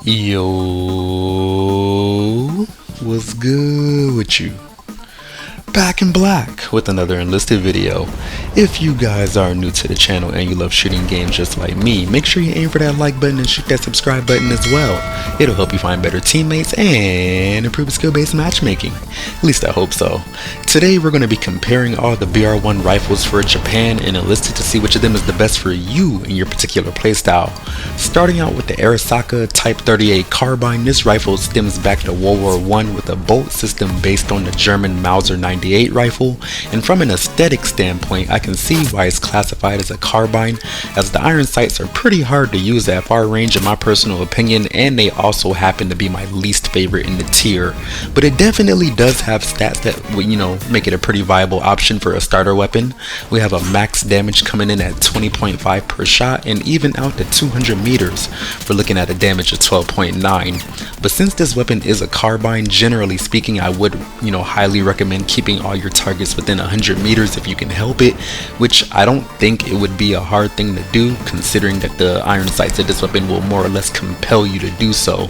Yo, what's good with you? Back in black with another Enlisted video. If you guys are new to the channel and you love shooting games just like me, make sure you aim for that like button and shoot that subscribe button as well. It'll help you find better teammates and improve skill-based matchmaking. At least I hope so. Today we're going to be comparing all the BR1 rifles for Japan and Enlisted to see which of them is the best for you in your particular playstyle. Starting out with the Arisaka Type 38 Carbine, this rifle stems back to World War I with a bolt system based on the German Mauser 98 rifle, and from an aesthetic standpoint I can see why it's classified as a carbine, as the iron sights are pretty hard to use at far range in my personal opinion, and they also happen to be my least favorite in the tier. But it definitely does have stats that would, make it a pretty viable option for a starter weapon. We have a max damage coming in at 20.5 per shot, and even out to 200 meters we're looking at a damage of 12.9. But since this weapon is a carbine, generally speaking I would highly recommend keeping all your targets within 100 meters if you can help it, which I don't think it would be a hard thing to do, considering that the iron sights of this weapon will more or less compel you to do so.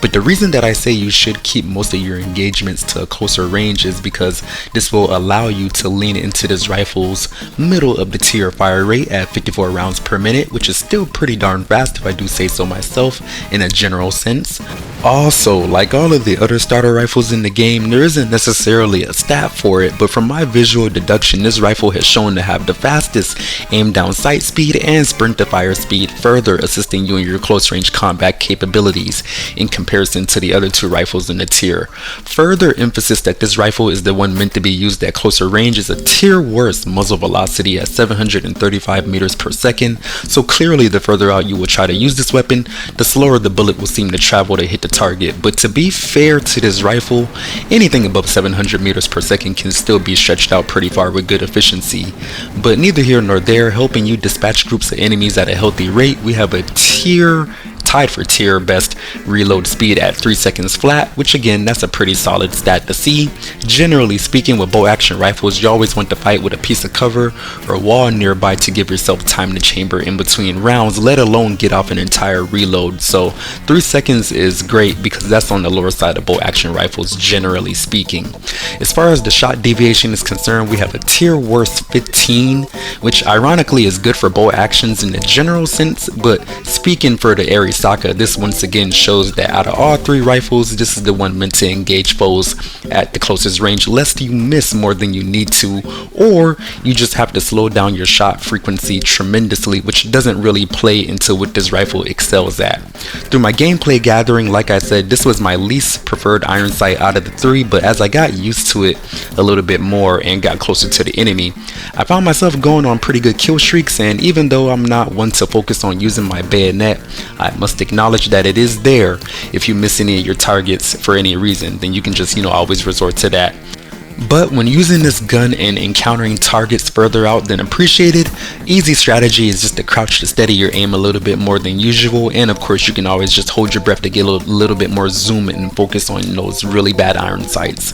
But the reason that I say you should keep most of your engagements to a closer range is because this will allow you to lean into this rifle's middle of the tier fire rate at 54 rounds per minute, which is still pretty darn fast if I do say so myself in a general sense. Also, like all of the other starter rifles in the game, there isn't necessarily a stat for it, but from my visual deduction, this rifle has shown to have the fastest aim down sight speed and sprint to fire speed, further assisting you in your close range combat capabilities in comparison to the other two rifles in the tier. Further emphasis that this rifle is the one meant to be used at closer range is a tier worse muzzle velocity at 735 meters per second, so clearly the further out you will try to use this weapon, the slower the bullet will seem to travel to hit the target. But to be fair to this rifle, anything above 700 meters per second can still be stretched out pretty far with good efficiency. But neither here nor there, helping you dispatch groups of enemies at a healthy rate, we have a tied for tier best reload speed at 3 seconds flat, which again, that's a pretty solid stat to see. Generally speaking, with bow action rifles, you always want to fight with a piece of cover or wall nearby to give yourself time to chamber in between rounds, let alone get off an entire reload. So 3 seconds is great because that's on the lower side of bow action rifles, generally speaking. As far as the shot deviation is concerned, we have a tier worse 15, which ironically is good for bow actions in the general sense, but speaking for the Arisaka, this once again shows that out of all three rifles, this is the one meant to engage foes at the closest range, lest you miss more than you need to, or you just have to slow down your shot frequency tremendously, which doesn't really play into what this rifle excels at. Through my gameplay gathering, like I said, this was my least preferred iron sight out of the three, but as I got used to it a little bit more and got closer to the enemy, I found myself going on pretty good kill streaks, and even though I'm not one to focus on using my bayonet, I must acknowledge that it is there. If you miss any of your targets for any reason, then you can just always resort to that. But when using this gun and encountering targets further out than appreciated, easy strategy is just to crouch to steady your aim a little bit more than usual, and of course you can always just hold your breath to get a little bit more zoom and focus on those really bad iron sights.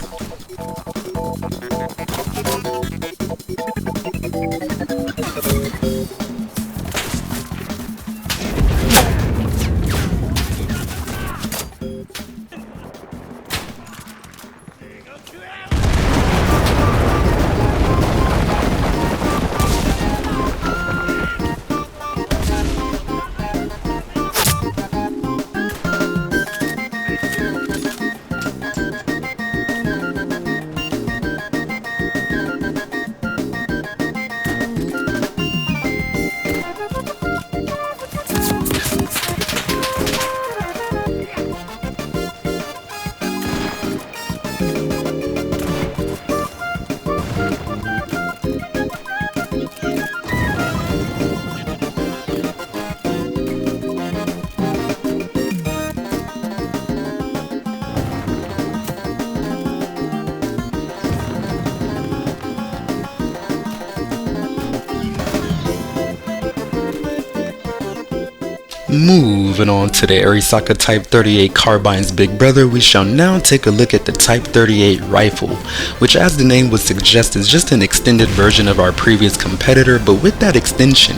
Moving on to the Arisaka Type 38 Carbine's big brother, we shall now take a look at the Type 38 rifle, which as the name would suggest is just an extended version of our previous competitor, but with that extension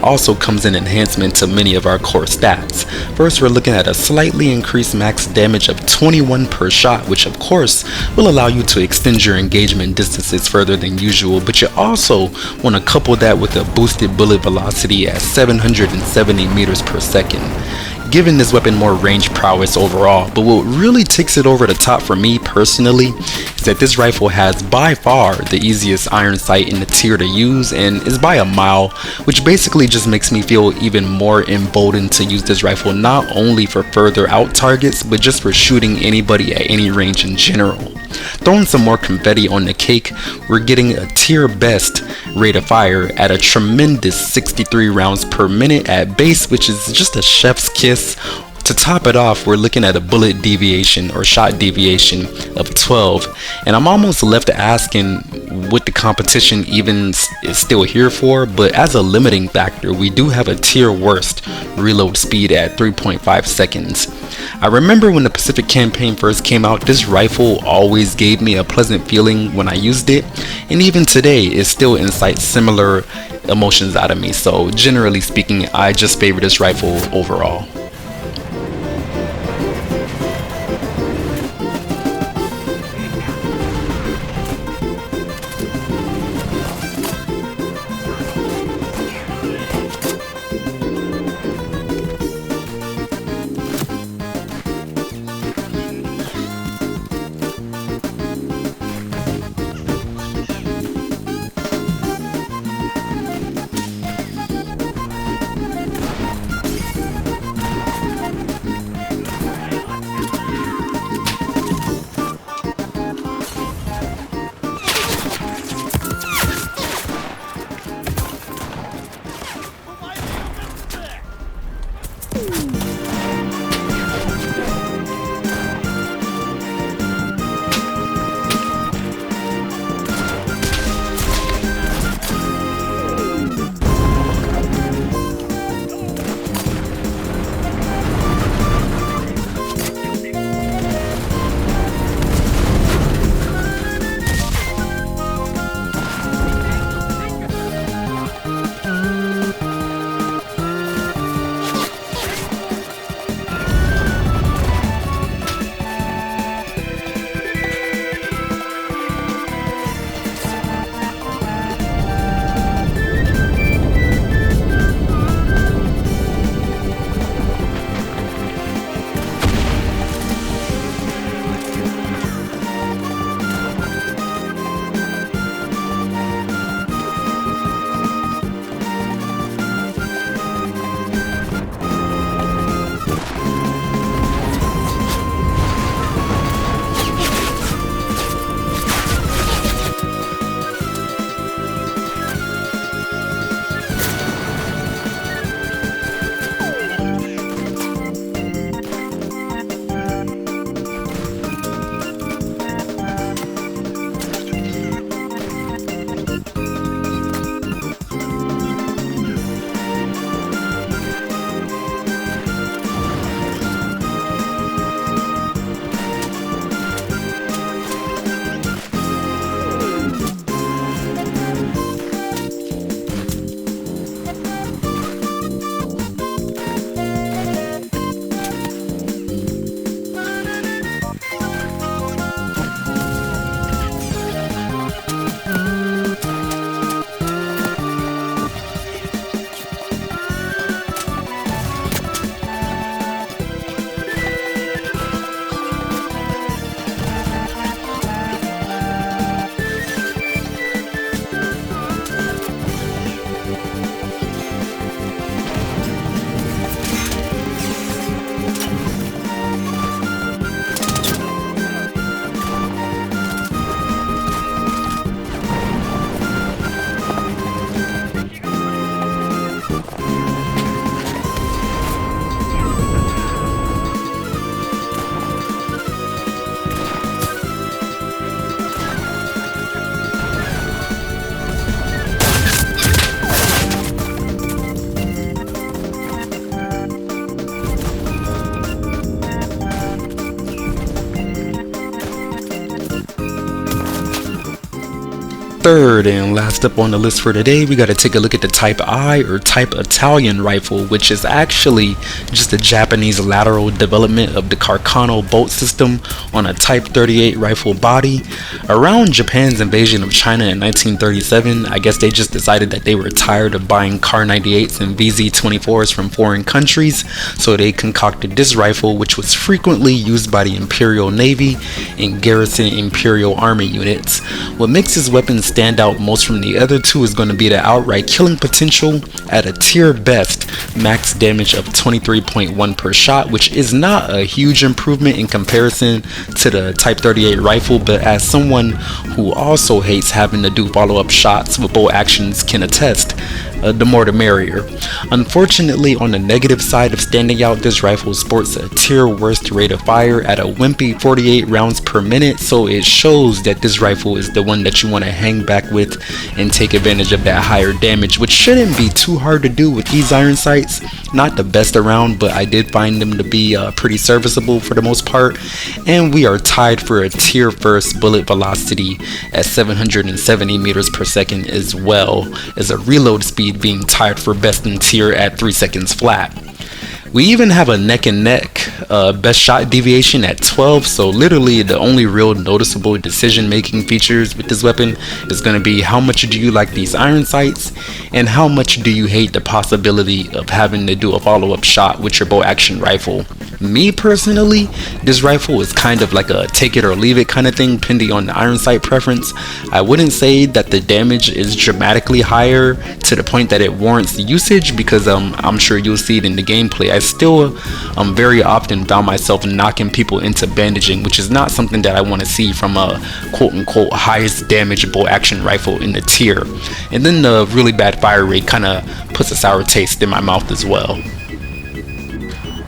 also comes an enhancement to many of our core stats. First, we're looking at a slightly increased max damage of 21 per shot, which of course will allow you to extend your engagement distances further than usual, but you also want to couple that with a boosted bullet velocity at 770 meters per second, giving this weapon more range prowess overall. But what really takes it over the top for me personally is that this rifle has by far the easiest iron sight in the tier to use, and is by a mile, which basically just makes me feel even more emboldened to use this rifle not only for further out targets, but just for shooting anybody at any range in general. Throwing some more confetti on the cake, we're getting a tier best rate of fire at a tremendous 63 rounds per minute at base, which is just a chef's kiss. To top it off, we're looking at a bullet deviation or shot deviation of 12, and I'm almost left asking what the competition even is still here for, but as a limiting factor, we do have a tier worst reload speed at 3.5 seconds. I remember when the Pacific campaign first came out, this rifle always gave me a pleasant feeling when I used it, and even today it still incites similar emotions out of me. So generally speaking, I just favor this rifle overall. third and last up on the list for today, we got to take a look at the Type I or Type Italian rifle, which is actually just a Japanese lateral development of the Carcano bolt system on a Type 38 rifle body. Around Japan's invasion of China in 1937, I guess they just decided that they were tired of buying Car 98s and VZ-24s from foreign countries, so they concocted this rifle, which was frequently used by the Imperial Navy and garrison Imperial Army units. What makes this weapon stand out most from the other two is going to be the outright killing potential at a tier best max damage of 23.1 per shot, which is not a huge improvement in comparison to the Type 38 rifle, but as someone who also hates having to do follow-up shots with bolt actions can attest, the more the merrier. Unfortunately, on the negative side of standing out, this rifle sports a tier worst rate of fire at a wimpy 48 rounds per minute, so it shows that this rifle is the one that you want to hang back with and take advantage of that higher damage, which shouldn't be too hard to do with these iron sights. Not the best around, but I did find them to be pretty serviceable for the most part. And we are tied for a tier first bullet velocity at 770 meters per second, as well as a reload speed being tied for best in tier at 3 seconds flat. We even have a neck and neck best shot deviation at 12, so literally the only real noticeable decision making features with this weapon is going to be how much do you like these iron sights and how much do you hate the possibility of having to do a follow-up shot with your bolt action rifle. Me personally, this rifle is kind of like a take it or leave it kind of thing depending on the iron sight preference. I wouldn't say that the damage is dramatically higher to the point that it warrants the usage, because I'm sure you'll see it in the gameplay. I still very often found myself knocking people into bandaging, which is not something that I want to see from a quote-unquote highest damage bolt action rifle in the tier. And then the really bad fire rate kind of puts a sour taste in my mouth as well.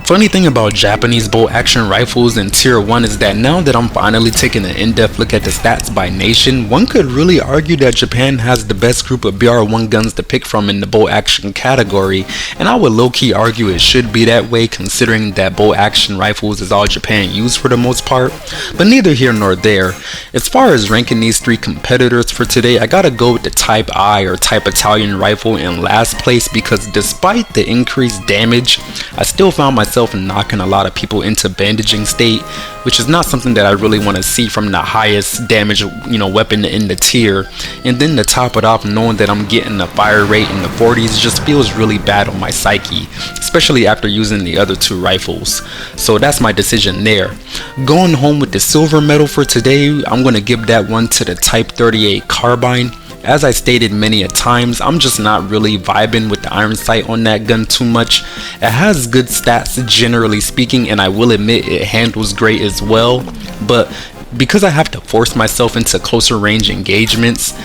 Funny thing about Japanese bolt action rifles in tier 1 is that now that I'm finally taking an in-depth look at the stats by nation, one could really argue that Japan has the best group of BR1 guns to pick from in the bolt action category, and I would low-key argue it should be that way considering that bolt action rifles is all Japan used for the most part, but neither here nor there. As far as ranking these three competitors for today, I gotta go with the Type I or Type Italian rifle in last place, because despite the increased damage, I still found myself knocking a lot of people into bandaging state, which is not something that I really want to see from the highest damage weapon in the tier. And then to top it off, knowing that I'm getting a fire rate in the 40s just feels really bad on my psyche, especially after using the other two rifles. So that's my decision there. Going home with the silver medal for today, I'm going to give that one to the Type 38 Carbine. As I stated many a times, I'm just not really vibing with the iron sight on that gun too much. It has good stats generally speaking, and I will admit it handles great as well, but because I have to force myself into closer range engagements,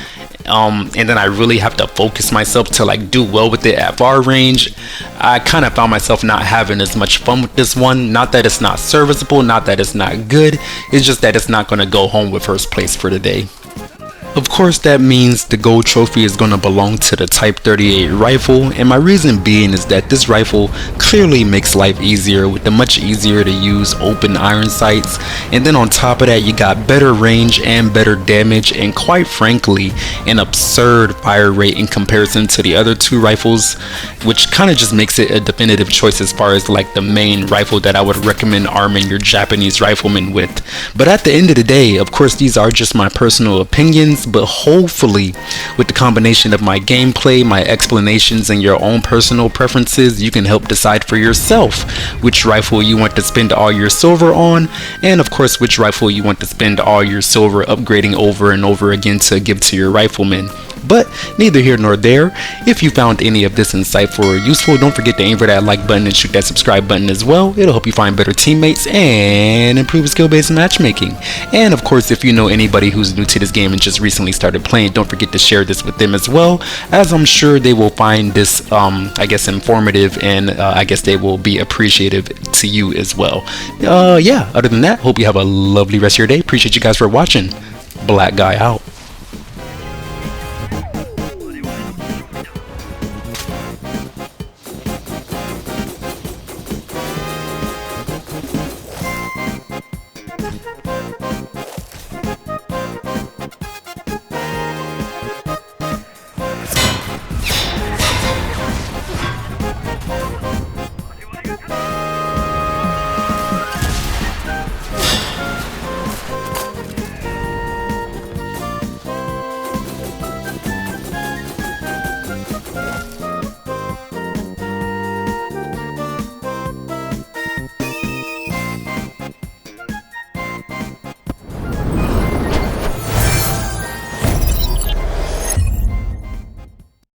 and then I really have to focus myself to like do well with it at far range, I kind of found myself not having as much fun with this one. Not that it's not serviceable, not that it's not good, it's just that it's not going to go home with first place for today. Of course, that means the gold trophy is going to belong to the Type 38 rifle, and my reason being is that this rifle clearly makes life easier with the much easier to use open iron sights, and then on top of that you got better range and better damage, and quite frankly an absurd fire rate in comparison to the other two rifles, which kind of just makes it a definitive choice as far as like the main rifle that I would recommend arming your Japanese riflemen with. But at the end of the day, of course, these are just my personal opinions, but hopefully with the combination of my gameplay, my explanations, and your own personal preferences, you can help decide for yourself which rifle you want to spend all your silver on, and of course which rifle you want to spend all your silver upgrading over and over again to give to your riflemen. But neither here nor there. If you found any of this insightful or useful, don't forget to aim for that like button and shoot that subscribe button as well. It'll help you find better teammates and improve skill-based matchmaking. And of course, if you know anybody who's new to this game and just recently started playing, don't forget to share this with them as well, as I'm sure they will find this I guess informative, and I guess they will be appreciative to you as well. Yeah, other than that, hope you have a lovely rest of your day. Appreciate you guys for watching. Black Guy out.